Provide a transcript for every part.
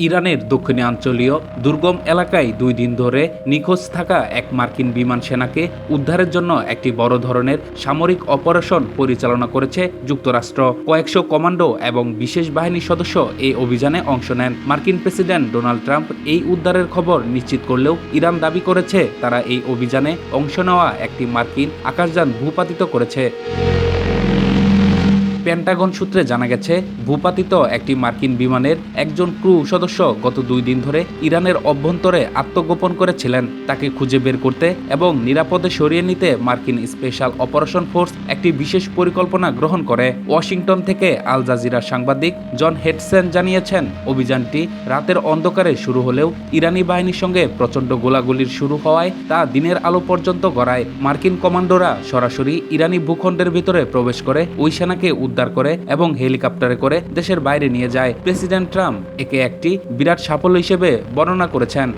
ইরানের দক্ষিণাঞ্চলীয় দুর্গম এলাকায় 2 দিন ধরে নিখোঁজ থাকা এক মার্কিন বিমান সেনাকে উদ্ধারের জন্য একটি বড় ধরনের সামরিক অপারেশন পরিচালনা করেছে যুক্তরাষ্ট্র। কয়েকশো কমান্ডো এবং বিশেষ বাহিনীর সদস্য এই অভিযানে অংশ নেন। মার্কিন প্রেসিডেন্ট ডোনাল্ড ট্রাম্প এই উদ্ধারের খবর নিশ্চিত করলেও ইরান দাবি করেছে তারা এই অভিযানে অংশ নেওয়া একটি মার্কিন আকাশযান ভূপাতিত করেছে। পেন্টাগন সূত্রে জানা গেছে, ভূপাতিত একটি মার্কিন বিমানের একজন ক্রু সদস্য গত 2 দিন ধরে ইরানের অভ্যন্তরে আত্মগোপন করেছিলেন। তাকে খুঁজে বের করতে এবং নিরাপদে সরিয়ে নিতে মার্কিন স্পেশাল অপারেশন ফোর্স একটি বিশেষ পরিকল্পনা গ্রহণ করে। ওয়াশিংটন থেকে আল জাজিরা সাংবাদিক জন হেডসেন জানিয়েছেন, অভিযানটি রাতের অন্ধকারে শুরু হলেও ইরানি বাহিনীর সঙ্গে প্রচণ্ড গোলাগুলির শুরু হওয়ায় তা দিনের আলো পর্যন্ত গড়ায়। মার্কিন কমান্ডোরা সরাসরি ইরানি ভূখণ্ডের ভিতরে প্রবেশ করে ওই সেনাকে উদ্ধার করে এবং হেলিকপ্টারে করে দেশের বাইরে নিয়ে যায়। প্রেসিডেন্ট ট্রাম্প একে একটি বিরাট সাফল্য হিসেবে বর্ণনা করেছেন।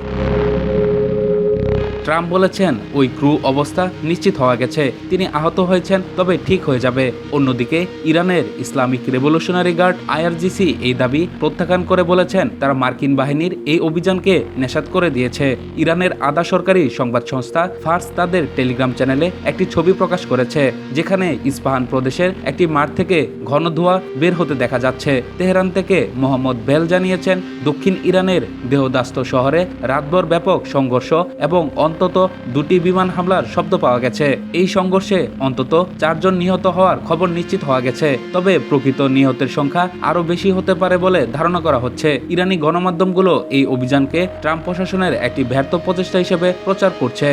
ট্রাম্প বলেছেন, ওই ক্রু অবস্থা নিশ্চিত হওয়া গেছে, তিনি আহত হয়েছেন, তবে ঠিক হয়ে যাবে। অন্যদিকে ইরানের ইসলামিক রেভলিউশনারি গার্ড আইআরজিসি এই দাবি প্রত্যাখ্যান করে বলেছেন তারা মার্কিন বাহিনীর এই অভিযানকে নিষেধ করে দিয়েছে। ইরানের আধা সরকারি সংবাদ সংস্থা ফার্স তাদের টেলিগ্রাম চ্যানেলে একটি ছবি প্রকাশ করেছে, যেখানে ইস্পাহান প্রদেশের একটি মাঠ থেকে ঘন ধোঁয়া বের হতে দেখা যাচ্ছে। তেহরান থেকে মোহাম্মদ বেল জানিয়েছেন, দক্ষিণ ইরানের দেহদাস্ত শহরে রাতভর ব্যাপক সংঘর্ষ এবং অন্তত 2টি বিমান হামলার শব্দ পাওয়া গেছে। এই সংঘর্ষে অন্তত 4 জন নিহত হওয়ার খবর নিশ্চিত হওয়া গেছে, তবে প্রকৃত নিহতের সংখ্যা আরও বেশি হতে পারে বলে ধারণা করা হচ্ছে। ইরানি গণমাধ্যমগুলো এই অভিযানকে ট্রাম্প প্রশাসনের একটি ব্যর্থ প্রচেষ্টা হিসেবে প্রচার করছে।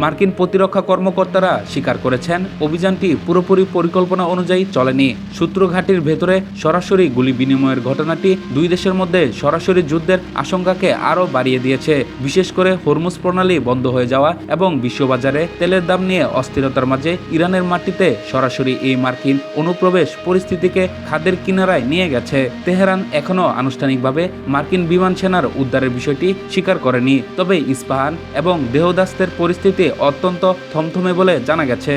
মার্কিন প্রতিরক্ষা কর্মকর্তারা স্বীকার করেছেন, অভিযানটি পুরোপুরি পরিকল্পনা অনুযায়ী চলেনি। সূত্রঘাটির ভেতরে সরাসরি গুলি বিনিময়ের ঘটনাটি 2 দেশের মধ্যে সরাসরি যুদ্ধের আশঙ্কাকে আরও বাড়িয়ে দিয়েছে, বিশেষ করে হরমুজ প্রণালী বন্ধ হয়ে যাওয়া এবং বিশ্ববাজারে তেলের দাম নিয়ে অস্থিরতার মাঝে ইরানের মাটিতে সরাসরি এই মার্কিন অনুপ্রবেশ পরিস্থিতিকে খাদের কিনারায় নিয়ে গেছে। তেহরান এখনও আনুষ্ঠানিকভাবে মার্কিন বিমান সেনার উদ্ধারের বিষয়টি স্বীকার করেনি, তবে ইস্পাহান এবং দেহদাস্তের পরিস্থিতি অত্যন্ত থমথমে বলে জানা গেছে।